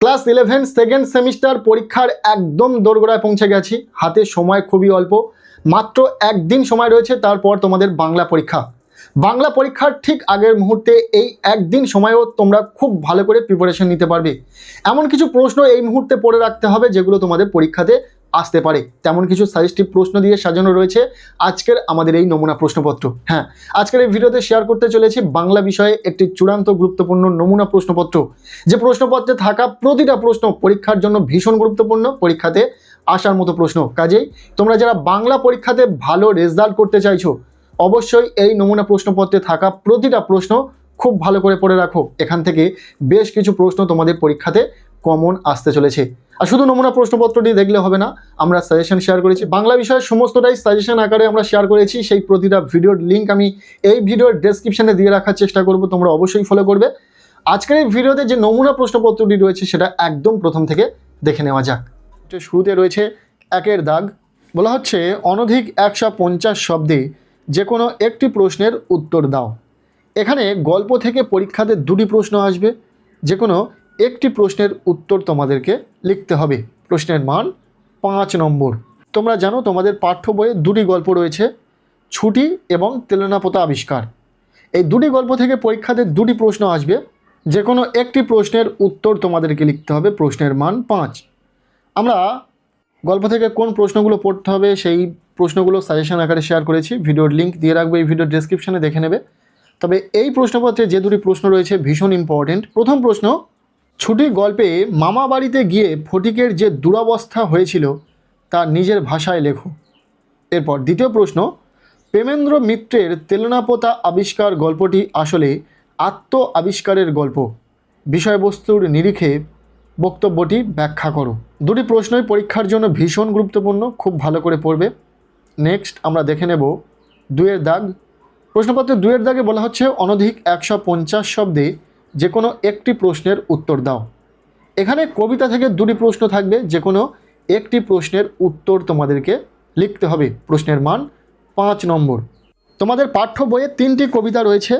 Class 11 second semester পরীক্ষার একদম দোরগোড়ায় পৌঁছে গেছি। হাতে সময় খুবই অল্প, মাত্র একদিন সময় রয়েছে, তারপর তোমাদের বাংলা পরীক্ষা। বাংলা পরীক্ষার ঠিক আগের মুহূর্তে এই একদিন সময়ও তোমরা খুব ভালো করে প্রিপারেশন নিতে পারবে। এমন কিছু প্রশ্ন এই মুহূর্তে পড়ে রাখতে হবে যেগুলো তোমাদের পরীক্ষাতে আসতে পারে, তেমন কিছু সাজেস্টিভ প্রশ্ন দিয়ে সাজানো রয়েছে আজকের আমাদের এই নমুনা প্রশ্নপত্র। হ্যাঁ, আজকের এই ভিডিওতে শেয়ার করতে চলেছি বাংলা বিষয়ে একটি চূড়ান্ত গুরুত্বপূর্ণ নমুনা প্রশ্নপত্র, যে প্রশ্নপত্রে থাকা প্রতিটা প্রশ্ন পরীক্ষার জন্য ভীষণ গুরুত্বপূর্ণ, পরীক্ষাতে আসার মতো প্রশ্ন। কাজেই তোমরা যারা বাংলা পরীক্ষাতে ভালো রেজাল্ট করতে চাইছো, অবশ্যই এই নমুনা প্রশ্নপত্রে থাকা প্রতিটা প্রশ্ন খুব ভালো করে পড়ে রাখো। এখান থেকে বেশ কিছু প্রশ্ন তোমাদের পরীক্ষাতে কমন আসতে চলেছে। আর শুধু নমুনা প্রশ্নপত্রটি দেখলে হবে না, আমরা সাজেশন শেয়ার করেছি বাংলা বিষয়ের সমস্তটাই সাজেশন আকারে আমরা শেয়ার করেছি। সেই প্রতিটা ভিডিওর লিঙ্ক আমি এই ভিডিওর ডেসক্রিপশনে দিয়ে রাখার চেষ্টা করব, তোমরা অবশ্যই ফলো করবে। আজকের এই ভিডিওতে যে নমুনা প্রশ্নপত্রটি রয়েছে সেটা একদম প্রথম থেকে দেখে নেওয়া যাক। শুরুতে রয়েছে একের দাগ। বলা হচ্ছে অনধিক 150 শব্দে যে কোনো একটি প্রশ্নের উত্তর দাও। এখানে গল্প থেকে পরীক্ষাতে দুটি প্রশ্ন আসবে, যে কোনো একটি প্রশ্নের উত্তর তোমাদেরকে লিখতে হবে। প্রশ্নের মান 5 নম্বর। তোমরা জানো তোমাদের পাঠ্য বইয়ে দুটি গল্প রয়েছে, ছুটি এবং তেলেনাপোতা আবিষ্কার। এই দুটি গল্প থেকে পরীক্ষাতে দুটি প্রশ্ন আসবে, যে কোনো একটি প্রশ্নের উত্তর তোমাদেরকে লিখতে হবে। প্রশ্নের মান 5। আমরা গল্প থেকে কোন প্রশ্নগুলো পড়তে হবে সেই প্রশ্নগুলো সাজেশন আকারে শেয়ার করেছি, ভিডিওর লিঙ্ক দিয়ে রাখবো এই ভিডিওর ডেসক্রিপশনে, দেখে নেবে। তবে এই প্রশ্নপত্রে যে দুটি প্রশ্ন রয়েছে ভীষণ ইম্পর্টেন্ট। প্রথম প্রশ্ন, ছুটি গল্পে মামা বাড়িতে গিয়ে ফটিকের যে দুরবস্থা হয়েছিল তা নিজের ভাষায় লেখো। এরপর দ্বিতীয় প্রশ্ন, প্রেমেন্দ্র মিত্রের তেলেনাপোতা আবিষ্কার গল্পটি আসলে আত্ম আবিষ্কারের গল্প, বিষয়বস্তুর নিরিখে বক্তব্যটি ব্যাখ্যা করো। দুটি প্রশ্নই পরীক্ষার জন্য ভীষণ গুরুত্বপূর্ণ, খুব ভালো করে পড়বে। নেক্সট আমরা দেখে নেব 2-এর দাগ। প্রশ্নপত্রে 2-এর দাগে বলা হচ্ছে অনধিক 150 শব্দে যে কোনো একটি প্রশ্নের উত্তর দাও। এখানে কবিতা থেকে দুটি প্রশ্ন থাকবে, যে কোনো একটি প্রশ্নের উত্তর তোমাদেরকে লিখতে হবে। প্রশ্নের মান 5 নম্বর। তোমাদের পাঠ্য বইয়ে 3টি কবিতা রয়েছে,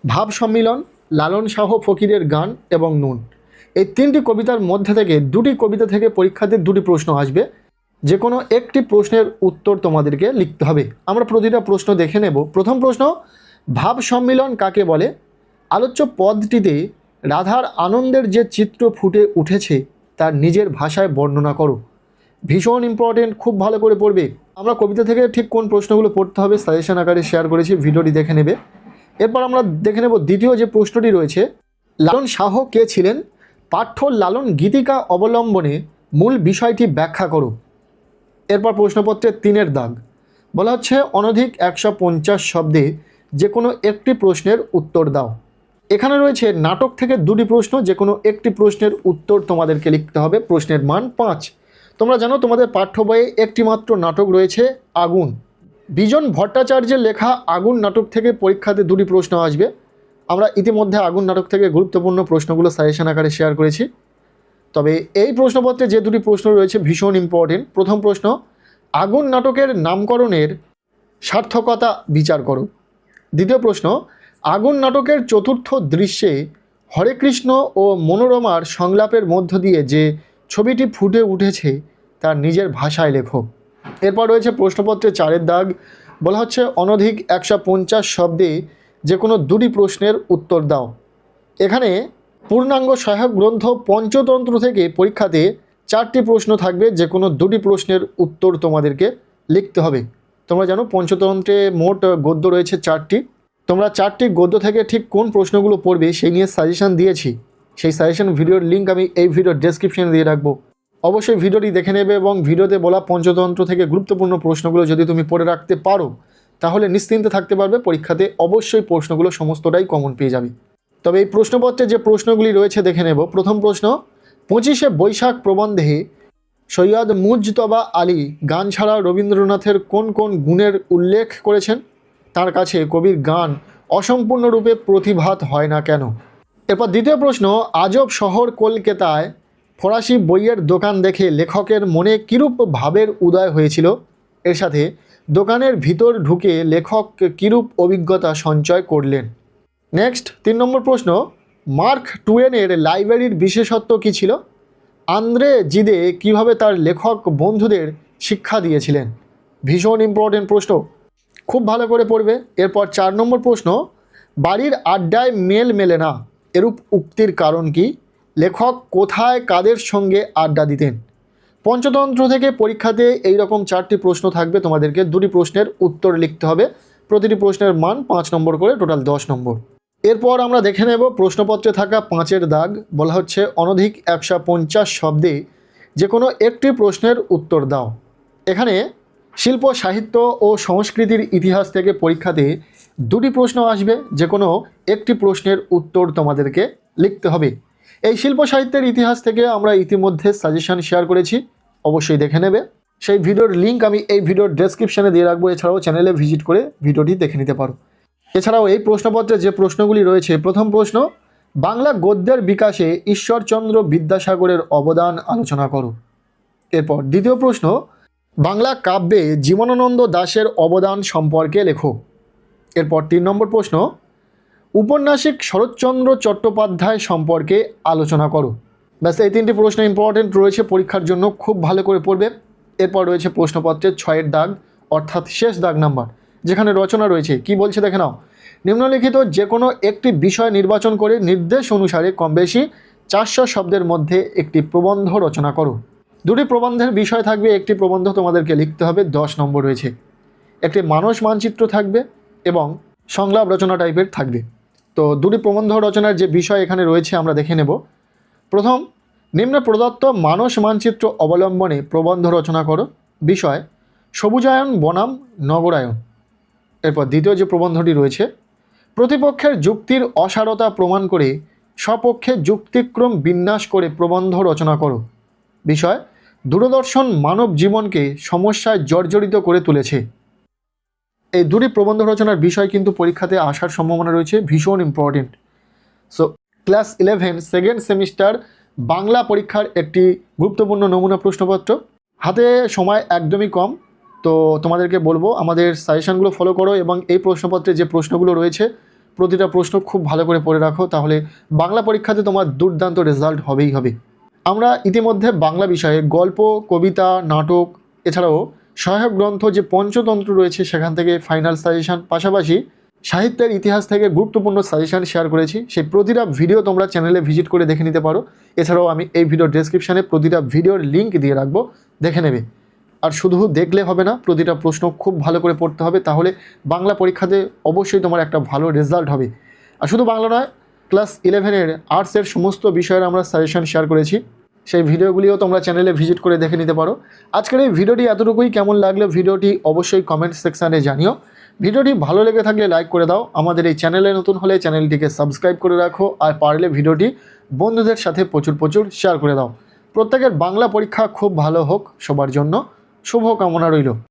ভাব সম্মিলন, লালন শাহ ফকিরের গান এবং নুন। এই 3টি কবিতার মধ্যে থেকে দুটি কবিতা থেকে পরীক্ষাতে দুটি প্রশ্ন আসবে, যে কোনো একটি প্রশ্নের উত্তর তোমাদেরকে লিখতে হবে। আমরা প্রতিটা প্রশ্ন দেখে নেব। প্রথম প্রশ্ন, ভাব সম্মিলন কাকে বলে? আলোচ্য পদটিতে রাধার আনন্দের যে চিত্র ফুটে উঠেছে তার নিজের ভাষায় বর্ণনা করো। ভীষণ ইম্পর্টেন্ট, খুব ভালো করে পড়বে। আমরা কবিতা থেকে ঠিক কোন প্রশ্নগুলো পড়তে হবে সাজেশন আকারে শেয়ার করেছি, ভিডিওটি দেখে নেবে। এরপর আমরা দেখে নেব দ্বিতীয় যে প্রশ্নটি রয়েছে, লালন শাহ কে ছিলেন? পাঠ্য লালন গীতিকা অবলম্বনে মূল বিষয়টি ব্যাখ্যা করো। এরপর প্রশ্নপত্রের 3-এর দাগ। বলা হচ্ছে অনধিক 150 শব্দে যে কোনো একটি প্রশ্নের উত্তর দাও। এখানে রয়েছে নাটক থেকে দুটি প্রশ্ন, যে কোনো একটি প্রশ্নের উত্তর তোমাদেরকে লিখতে হবে। প্রশ্নের মান 5। তোমরা জানো তোমাদের পাঠ্য বইয়ে একটি মাত্র নাটক রয়েছে, আগুন। বিজন ভট্টাচার্যের লেখা আগুন নাটক থেকে পরীক্ষাতে দুটি প্রশ্ন আসবে। আমরা ইতিমধ্যে আগুন নাটক থেকে গুরুত্বপূর্ণ প্রশ্নগুলো সাজেশন আকারে শেয়ার করেছি। তবে এই প্রশ্নপত্রে যে দুটি প্রশ্ন রয়েছে ভীষণ ইম্পর্টেন্ট। প্রথম প্রশ্ন, আগুন নাটকের নামকরণের সার্থকতা বিচার করো। দ্বিতীয় প্রশ্ন, আগুন নাটকের চতুর্থ দৃশ্যে হরেকৃষ্ণ ও মনোরমার সংলাপের মধ্য দিয়ে যে ছবিটি ফুটে উঠেছে তার নিজের ভাষায় লেখো। এরপর রয়েছে প্রশ্নপত্রে 4-এর দাগ। বলা হচ্ছে অনধিক 150 শব্দে যে কোনো দুটি প্রশ্নের উত্তর দাও। এখানে পূর্ণাঙ্গ সহায়ক গ্রন্থ পঞ্চতন্ত্র থেকে পরীক্ষাতে 4টি প্রশ্ন থাকবে, যে কোনো দুটি প্রশ্নের উত্তর তোমাদেরকে লিখতে হবে। তোমরা জানো পঞ্চতন্ত্রে মোট গদ্য রয়েছে 4টি। তোমরা 4টি গদ্য থেকে ঠিক কোন প্রশ্নগুলো পড়বে সেই নিয়ে সাজেশন দিয়েছি, সেই সাজেশন ভিডিওর লিঙ্ক আমি এই ভিডিওর ডেসক্রিপশনে দিয়ে রাখবো। অবশ্যই ভিডিওটি দেখে নেবে এবং ভিডিওতে বলা পঞ্চতন্ত্র থেকে গুরুত্বপূর্ণ প্রশ্নগুলো যদি তুমি পড়ে রাখতে পারো তাহলে নিশ্চিন্তে থাকতে পারবে, পরীক্ষাতে অবশ্যই প্রশ্নগুলো সমস্তটাই কমন পেয়ে যাবে। তবে এই প্রশ্নপত্রে যে প্রশ্নগুলি রয়েছে দেখে নেব। প্রথম প্রশ্ন, 25শে বৈশাখ প্রবন্ধে সৈয়দ মুজতবা আলী গান ছাড়া রবীন্দ্রনাথের কোন কোন গুণের উল্লেখ করেছেন? তার কাছে কবির গান অসম্পূর্ণরূপে প্রতিভাত হয় না কেন? এরপর দ্বিতীয় প্রশ্ন, আজব শহর কলকাতায় ফরাসি বইয়ের দোকান দেখে লেখকের মনে কীরূপ ভাবের উদয় হয়েছিল? এর সাথে দোকানের ভিতর ঢুকে লেখক কীরূপ অভিজ্ঞতা সঞ্চয় করলেন? নেক্সট 3 নম্বর প্রশ্ন, মার্ক টুয়েনের লাইব্রেরির বিশেষত্ব কী ছিল? আন্দ্রে জিদে কিভাবে তার লেখক বন্ধুদের শিক্ষা দিয়েছিলেন? ভীষণ ইম্পর্টেন্ট প্রশ্ন, খুব ভালো করে পড়বে। এরপর 4 নম্বর প্রশ্ন, বাড়ির আড্ডায় মেল মেলে না, এরূপ উক্তির কারণ কি? লেখক কোথায় কাদের সঙ্গে আড্ডা দিতেন? পঞ্চতন্ত্র থেকে পরীক্ষাতে এই রকম 4টি প্রশ্ন থাকবে, তোমাদেরকে 2টি প্রশ্নের উত্তর লিখতে হবে, প্রতিটি প্রশ্নের মান 5 নম্বর করে, টোটাল 10 নম্বর। এরপর আমরা দেখে নেব প্রশ্নপত্রে থাকা 5-এর দাগ, বলা হচ্ছে অনধিক 150 শব্দে যে কোনো একটি প্রশ্নের উত্তর দাও। এখানে শিল্প সাহিত্য ও সংস্কৃতির ইতিহাস থেকে পরীক্ষাতে 2টি প্রশ্ন আসবে, যে কোনো একটি প্রশ্নের উত্তর তোমাদেরকে লিখতে হবে। এই শিল্প সাহিত্যের ইতিহাস থেকে আমরা ইতিমধ্যে সাজেশন শেয়ার করেছি, অবশ্যই দেখে নেবে। সেই ভিডিওর লিঙ্ক আমি এই ভিডিওর ডেসক্রিপশানে দিয়ে রাখবো, এছাড়াও চ্যানেলে ভিজিট করে ভিডিওটি দেখে নিতে পারো। এছাড়াও এই প্রশ্নপত্রে যে প্রশ্নগুলি রয়েছে, প্রথম প্রশ্ন, বাংলা গদ্যের বিকাশে ঈশ্বরচন্দ্র বিদ্যাসাগরের অবদান আলোচনা করো। এরপর দ্বিতীয় প্রশ্ন, বাংলা কাব্যে জীবনানন্দ দাশের অবদান সম্পর্কে লেখো। এরপর 3 নম্বর প্রশ্ন, উপন্যাসিক শরৎচন্দ্র চট্টোপাধ্যায় সম্পর্কে আলোচনা করো। ব্যাস, এই 3টি প্রশ্ন ইম্পর্টেন্ট রয়েছে পরীক্ষার জন্য, খুব ভালো করে পড়বে। এরপর রয়েছে প্রশ্নপত্রের 6-এর দাগ, অর্থাৎ শেষ দাগ নাম্বার, যেখানে রচনা রয়েছে। কি বলছে দেখে নাও, নিম্নলিখিত যে কোনো একটি বিষয় নির্বাচন করে নির্দেশ অনুসারে কম বেশি 400 শব্দের মধ্যে একটি প্রবন্ধ রচনা করো। 2টি প্রবন্ধের বিষয় থাকবে, একটি প্রবন্ধ তোমাদেরকে লিখতে হবে, 10 নম্বর রয়েছে। একটি মানস মানচিত্র থাকবে এবং সংলাপ রচনা টাইপের থাকবে। তো 2টি প্রবন্ধ রচনার যে বিষয় এখানে রয়েছে আমরা দেখে নেব। প্রথম, নিম্ন প্রদত্ত মানস মানচিত্র অবলম্বনে প্রবন্ধ রচনা করো। বিষয়, সবুজায়ন বনাম নগরায়ন। এরপর দ্বিতীয় যে প্রবন্ধটি রয়েছে, প্রতিপক্ষের যুক্তির অসারতা প্রমাণ করে স্বপক্ষে যুক্তিক্রম বিন্যাস করে প্রবন্ধ রচনা করো। বিষয়, দূরদর্শন মানব জীবনকে সমস্যায় জর্জরিত করে তুলেছে। এই 2টি প্রবন্ধ রচনার বিষয় কিন্তু পরীক্ষাতে আসার সম্ভাবনা রয়েছে, ভীষণ important. So class 11 second semester Bangla পরীক্ষার একটি গুরুত্বপূর্ণ নমুনা প্রশ্নপত্র, হাতে সময় একদমই কম। তো তোমাদেরকে বলবো আমাদের সাজেশনগুলো ফলো করো এবং এই প্রশ্নপত্রে যে প্রশ্নগুলো রয়েছে প্রতিটা প্রশ্ন খুব ভালো করে পড়ে রাখো, তাহলে বাংলা পরীক্ষাতে তোমার দুর্দান্ত রেজাল্ট হবেই হবে। আমরা ইতিমধ্যে বাংলা বিষয়ে গল্প, কবিতা, নাটক, এছাড়াও সহায়ক গ্রন্থ যে পঞ্চতন্ত্র রয়েছে সেখান থেকে ফাইনাল সাজেশন, পাশাপাশি সাহিত্যের ইতিহাস থেকে গুরুত্বপূর্ণ সাজেশন শেয়ার করেছি। সেই প্রতিটা ভিডিও তোমরা চ্যানেলে ভিজিট করে দেখে নিতে পারো। এছাড়াও আমি এই ভিডিও ডেসক্রিপশানে প্রতিটা ভিডিওর লিঙ্ক দিয়ে রাখবো, দেখে নেবে। আর শুধু দেখলে হবে না, প্রতিটা প্রশ্ন খুব ভালো করে পড়তে হবে, তাহলে বাংলা পরীক্ষাতে অবশ্যই তোমার একটা ভালো রেজাল্ট হবে। আর শুধু বাংলা নয়, ক্লাস 11-এর আর্টসের সমস্ত বিষয়ের আমরা সাজেশন শেয়ার করেছি, সেই ভিডিওগুলিও তোমরা চ্যানেলে ভিজিট করে দেখে নিতে পারো। আজকের এই ভিডিওটি এতটুকুই। কেমন লাগলো ভিডিওটি অবশ্যই কমেন্ট সেকশানে জানিও। ভিডিওটি ভালো লেগে থাকলে লাইক করে দাও, আমাদের এই চ্যানেলে নতুন হলে চ্যানেলটিকে সাবস্ক্রাইব করে রাখো, আর পারলে ভিডিওটি বন্ধুদের সাথে প্রচুর শেয়ার করে দাও। প্রত্যেকের বাংলা পরীক্ষা খুব ভালো হোক, সবার জন্য শুভ কামনা রইল।